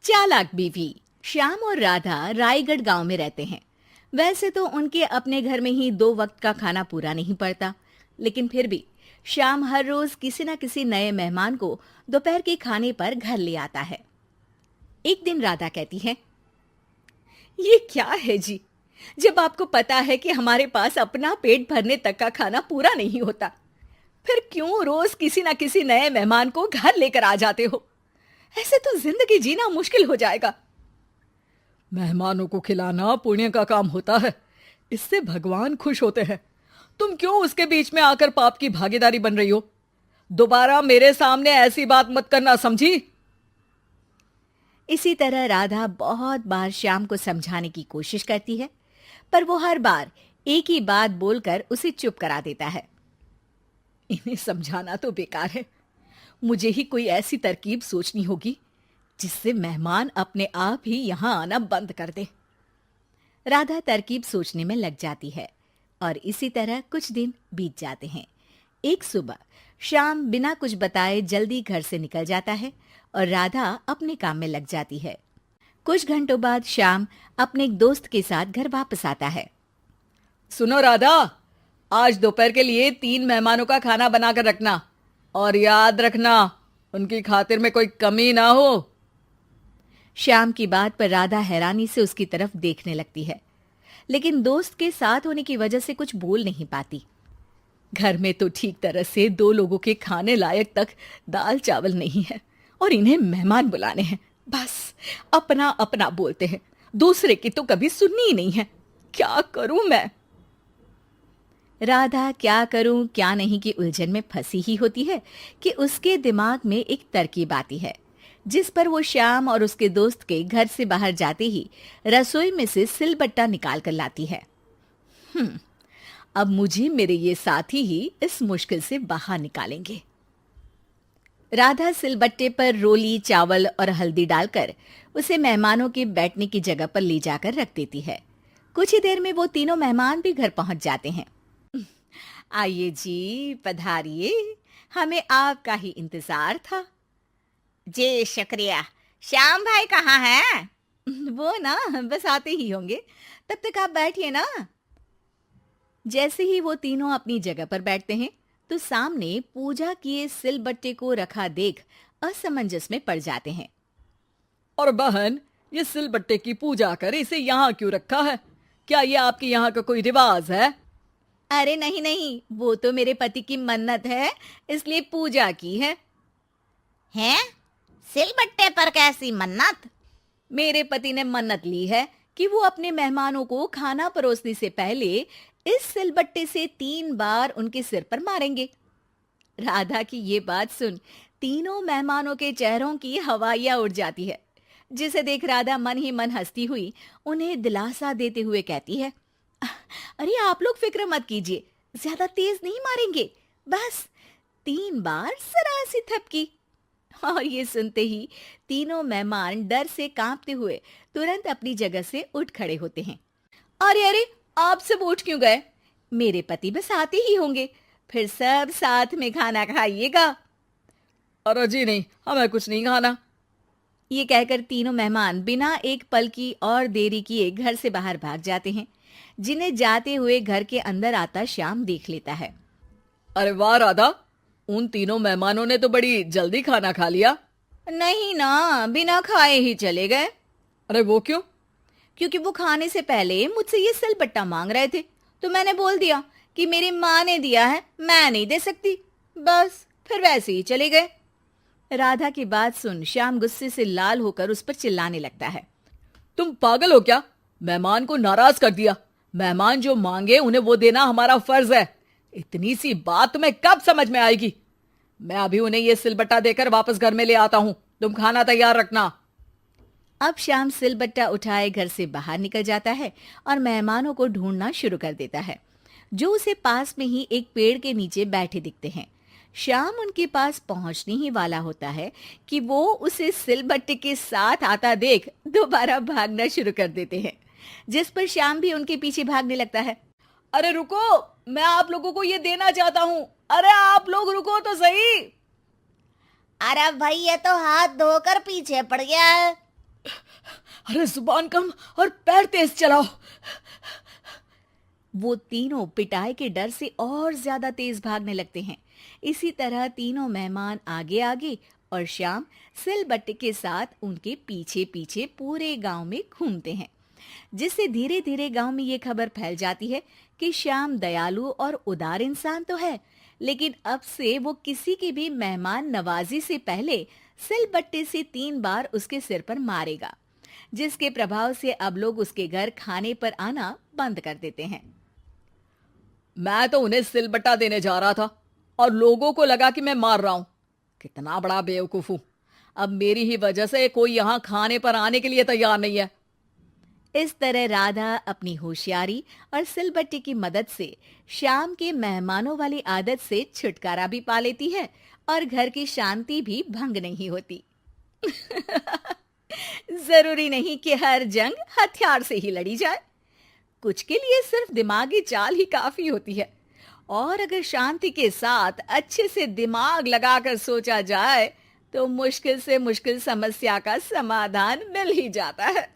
चालाक बीवी। श्याम और राधा रायगढ़ गांव में रहते हैं। वैसे तो उनके अपने घर में ही 2 वक्त का खाना पूरा नहीं पड़ता, लेकिन फिर भी श्याम हर रोज किसी न किसी नए मेहमान को दोपहर के खाने पर घर ले आता है। एक दिन राधा कहती है, ये क्या है जी, जब आपको पता है कि हमारे पास अपना पेट भरने तक का खाना पूरा नहीं होता, फिर क्यों रोज किसी न किसी नए मेहमान को घर लेकर आ जाते हो? ऐसे तो जिंदगी जीना मुश्किल हो जाएगा। मेहमानों को खिलाना पुण्य का काम होता है, इससे भगवान खुश होते हैं। तुम क्यों उसके बीच में आकर पाप की भागीदारी बन रही हो? दोबारा मेरे सामने ऐसी बात मत करना, समझी? इसी तरह राधा बहुत बार श्याम को समझाने की कोशिश करती है, पर वो हर बार एक ही बात बोलकर उसे चुप करा देता है। इन्हें समझाना तो बेकार है। मुझे ही कोई ऐसी तरकीब सोचनी होगी जिससे मेहमान अपने आप ही यहां आना बंद कर दे। राधा तरकीब सोचने में लग जाती है और इसी तरह कुछ दिन बीत जाते हैं। एक सुबह श्याम बिना कुछ बताए जल्दी घर से निकल जाता है और राधा अपने काम में लग जाती है। कुछ घंटों बाद श्याम अपने एक दोस्त के साथ घर वापस आता है। सुनो राधा, आज दोपहर के लिए 3 मेहमानों का खाना बनाकर रखना, और याद रखना उनकी खातिर में कोई कमी ना हो। श्याम की बात पर राधा हैरानी से उसकी तरफ देखने लगती है, लेकिन दोस्त के साथ होने की वजह से कुछ बोल नहीं पाती। घर में तो ठीक तरह से 2 लोगों के खाने लायक तक दाल चावल नहीं है, और इन्हें मेहमान बुलाने हैं। बस अपना अपना बोलते हैं, दूसरे की तो कभी सुननी ही नहीं है। क्या करूं मैं? राधा क्या करूं क्या नहीं की उलझन में फंसी ही होती है कि उसके दिमाग में एक तरकीब आती है, जिस पर वो श्याम और उसके दोस्त के घर से बाहर जाते ही रसोई में से सिलबट्टा निकाल कर लाती है। अब मुझे मेरे ये साथी ही इस मुश्किल से बाहर निकालेंगे। राधा सिलबट्टे पर रोली, चावल और हल्दी डालकर उसे मेहमानों के बैठने की जगह पर ले जाकर रख देती है। कुछ ही देर में वो तीनों मेहमान भी घर पहुंच जाते हैं। आइए जी, पधारिए, हमें आपका ही इंतजार था। जी शुक्रिया। श्याम भाई कहाँ हैं? वो ना बस आते ही होंगे, तब तक आप बैठिए ना। जैसे ही वो तीनों अपनी जगह पर बैठते हैं तो सामने पूजा किए सिलबट्टे को रखा देख असमंजस में पड़ जाते हैं। और बहन, ये सिलबट्टे की पूजा कर इसे यहाँ क्यों रखा है? क्या ये आपके यहाँ का कोई रिवाज है? अरे नहीं नहीं, वो तो मेरे पति की मन्नत है, इसलिए पूजा की है। हैं? सिलबट्टे पर कैसी मन्नत? मेरे पति ने मन्नत ली है कि वो अपने मेहमानों को खाना परोसने से पहले इस सिलबट्टे से 3 बार उनके सिर पर मारेंगे। राधा की ये बात सुन तीनों मेहमानों के चेहरों की हवाइयां उड़ जाती है, जिसे देख राधा मन ही मन हंसती हुई उन्हें दिलासा देते हुए कहती है, अरे आप लोग फिक्र मत कीजिए, ज्यादा तेज नहीं मारेंगे, बस 3 बार जरा सी थपकी। और ये सुनते ही तीनों मेहमान डर से कांपते हुए तुरंत अपनी जगह से उठ खड़े होते हैं। अरे अरे, आप सब उठ क्यों गए? मेरे पति बस आते ही होंगे, फिर सब साथ में खाना खाइएगा। अरे जी नहीं, हमें कुछ नहीं खाना। ये कहकर तीनों मेहमान बिना एक पल की और देरी किए घर से बाहर भाग जाते हैं, जिन्हें जाते हुए घर के अंदर आता श्याम देख लेता है। अरे वाह राधा, उन तीनों मेहमानों ने तो बड़ी जल्दी खाना खा लिया। नहीं ना, बिना खाए ही चले गए। अरे वो क्यों? क्योंकि वो खाने से पहले मुझसे ये सिलबट्टा मांग रहे थे, तो मैंने बोल दिया कि मेरी माँ ने दिया है, मैं नहीं दे सकती। बस फिर वैसे ही चले गए। राधा की बात सुन श्याम गुस्से से लाल होकर उस पर चिल्लाने लगता है। तुम पागल हो क्या? मेहमान को नाराज कर दिया। मेहमान जो मांगे उन्हें वो देना हमारा फर्ज है। इतनी सी बात तुम्हें कब समझ में आएगी? मैं अभी उन्हें ये सिलबट्टा देकर वापस घर में ले आता हूं, तुम खाना तैयार रखना। अब श्याम सिलबट्टा उठाए घर से बाहर निकल जाता है और मेहमानों को ढूंढना शुरू कर देता है, जो उसे पास में ही एक पेड़ के नीचे बैठे दिखते हैं। श्याम उनके पास पहुंचने ही वाला होता है कि वो उसे सिलबट्टे के साथ आता देख दोबारा भागना शुरू कर देते हैं, जिस पर श्याम भी उनके पीछे भागने लगता है। अरे रुको, मैं आप लोगों को ये देना चाहता हूं। अरे आप लोग रुको तो सही। अरे भाई, ये तो हाथ धोकर पीछे पड़ गया है। अरे जुबान कम और पैर तेज चलाओ। वो तीनों पिटाई के डर से और ज्यादा तेज भागने लगते हैं। इसी तरह तीनों मेहमान आगे आगे और श्याम सिलबट्टे के साथ उनके पीछे पीछे पूरे गांव में घूमते हैं, जिससे धीरे धीरे गांव में ये खबर फैल जाती है कि श्याम दयालु और उदार इंसान तो है, लेकिन अब से वो किसी की भी मेहमान नवाजी से पहले सिलबट्टे से 3 बार उसके सिर पर मारेगा, जिसके प्रभाव से अब लोग उसके घर खाने पर आना बंद कर देते हैं। मैं तो उन्हें सिलबट्टा देने जा रहा था और लोगों को लगा कि मैं मार रहा हूं। कितना बड़ा बेवकूफ हूं। अब मेरी ही वजह से कोई यहां खाने पर आने के लिए तैयार नहीं है। इस तरह राधा अपनी होशियारी और सिलबट्टे की मदद से श्याम के मेहमानों वाली आदत से छुटकारा भी पा लेती है और घर की शांति भी भंग नहीं होती। जरूरी नहीं कि हर जंग हथियार से ही लड़ी जाए। कुछ के लिए सिर्फ दिमागी चाल ही काफी होती है, और अगर शांति के साथ अच्छे से दिमाग लगाकर सोचा जाए तो मुश्किल से मुश्किल समस्या का समाधान मिल ही जाता है।